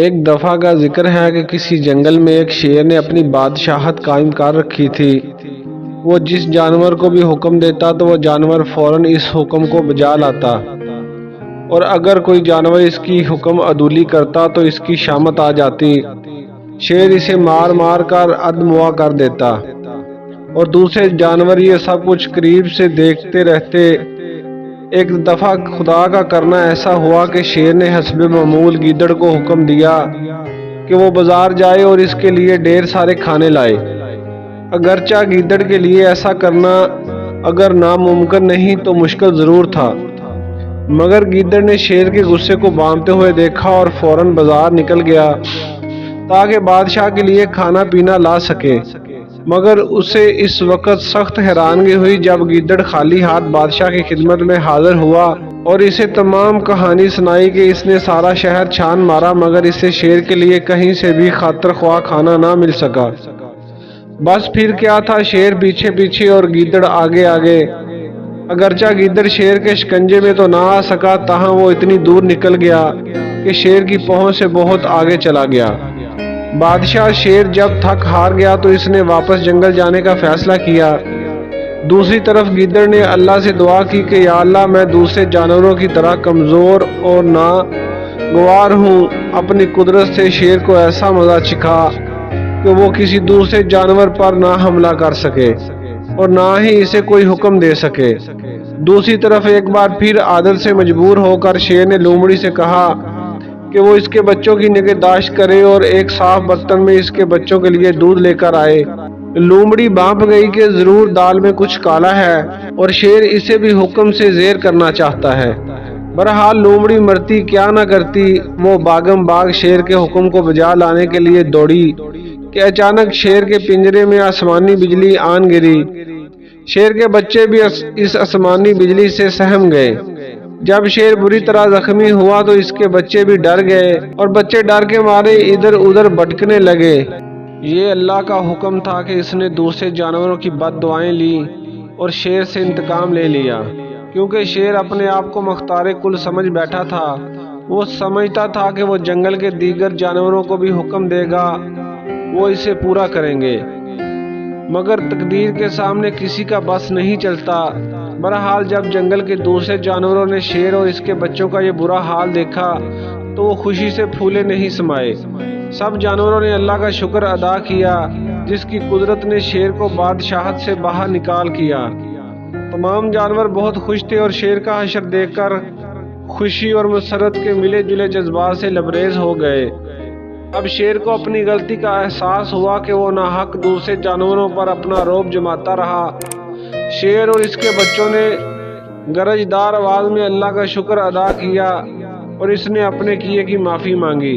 ایک دفعہ کا ذکر ہے کہ کسی جنگل میں ایک شیر نے اپنی بادشاہت قائم کر رکھی تھی۔ وہ جس جانور کو بھی حکم دیتا تو وہ جانور فوراً اس حکم کو بجا لاتا، اور اگر کوئی جانور اس کی حکم عدولی کرتا تو اس کی شامت آ جاتی۔ شیر اسے مار مار کر ادموا کر دیتا، اور دوسرے جانور یہ سب کچھ قریب سے دیکھتے رہتے۔ ایک دفعہ خدا کا کرنا ایسا ہوا کہ شیر نے حسب معمول گیدڑ کو حکم دیا کہ وہ بازار جائے اور اس کے لیے ڈھیر سارے کھانے لائے۔ اگرچہ گیدڑ کے لیے ایسا کرنا اگر ناممکن نہیں تو مشکل ضرور تھا، مگر گیدڑ نے شیر کے غصے کو بامتے ہوئے دیکھا اور فوراً بازار نکل گیا تاکہ بادشاہ کے لیے کھانا پینا لا سکے۔ مگر اسے اس وقت سخت حیرانگی ہوئی جب گیدڑ خالی ہاتھ بادشاہ کی خدمت میں حاضر ہوا اور اسے تمام کہانی سنائی کہ اس نے سارا شہر چھان مارا مگر اسے شیر کے لیے کہیں سے بھی خاطر خواہ کھانا نہ مل سکا۔ بس پھر کیا تھا، شیر پیچھے پیچھے اور گیدڑ آگے آگے۔ اگرچہ گیدڑ شیر کے شکنجے میں تو نہ آ سکا، تاہم وہ اتنی دور نکل گیا کہ شیر کی پہنچ سے بہت آگے چلا گیا۔ بادشاہ شیر جب تھک ہار گیا تو اس نے واپس جنگل جانے کا فیصلہ کیا۔ دوسری طرف گیدڑ نے اللہ سے دعا کی کہ یا اللہ، میں دوسرے جانوروں کی طرح کمزور اور ناگوار ہوں، اپنی قدرت سے شیر کو ایسا مزہ چکھا کہ وہ کسی دوسرے جانور پر نہ حملہ کر سکے اور نہ ہی اسے کوئی حکم دے سکے۔ دوسری طرف ایک بار پھر عادت سے مجبور ہو کر شیر نے لومڑی سے کہا کہ وہ اس کے بچوں کی نگہداشت کرے اور ایک صاف برتن میں اس کے بچوں کے لیے دودھ لے کر آئے۔ لومڑی بانپ گئی کہ ضرور دال میں کچھ کالا ہے اور شیر اسے بھی حکم سے زیر کرنا چاہتا ہے۔ بہرحال لومڑی مرتی کیا نہ کرتی، وہ باغم باغ شیر کے حکم کو بجا لانے کے لیے دوڑی کہ اچانک شیر کے پنجرے میں آسمانی بجلی آن گری۔ شیر کے بچے بھی اس آسمانی بجلی سے سہم گئے۔ جب شیر بری طرح زخمی ہوا تو اس کے بچے بھی ڈر گئے اور بچے ڈر کے مارے ادھر ادھر بھٹکنے لگے۔ یہ اللہ کا حکم تھا کہ اس نے دوسرے جانوروں کی بد دعائیں لی اور شیر سے انتقام لے لیا، کیونکہ شیر اپنے آپ کو مختار کل سمجھ بیٹھا تھا۔ وہ سمجھتا تھا کہ وہ جنگل کے دیگر جانوروں کو بھی حکم دے گا، وہ اسے پورا کریں گے، مگر تقدیر کے سامنے کسی کا بس نہیں چلتا۔ بہرحال جب جنگل کے دوسرے جانوروں نے شیر اور اس کے بچوں کا یہ برا حال دیکھا تو وہ خوشی سے پھولے نہیں سمائے۔ سب جانوروں نے اللہ کا شکر ادا کیا جس کی قدرت نے شیر کو بادشاہت سے باہر نکال کیا۔ تمام جانور بہت خوش تھے اور شیر کا حشر دیکھ کر خوشی اور مسرت کے ملے جلے جذبات سے لبریز ہو گئے۔ اب شیر کو اپنی غلطی کا احساس ہوا کہ وہ ناحق دوسرے جانوروں پر اپنا رعب جماتا رہا۔ شیر اور اس کے بچوں نے گرجدار آواز میں اللہ کا شکر ادا کیا اور اس نے اپنے کیے کی معافی مانگی۔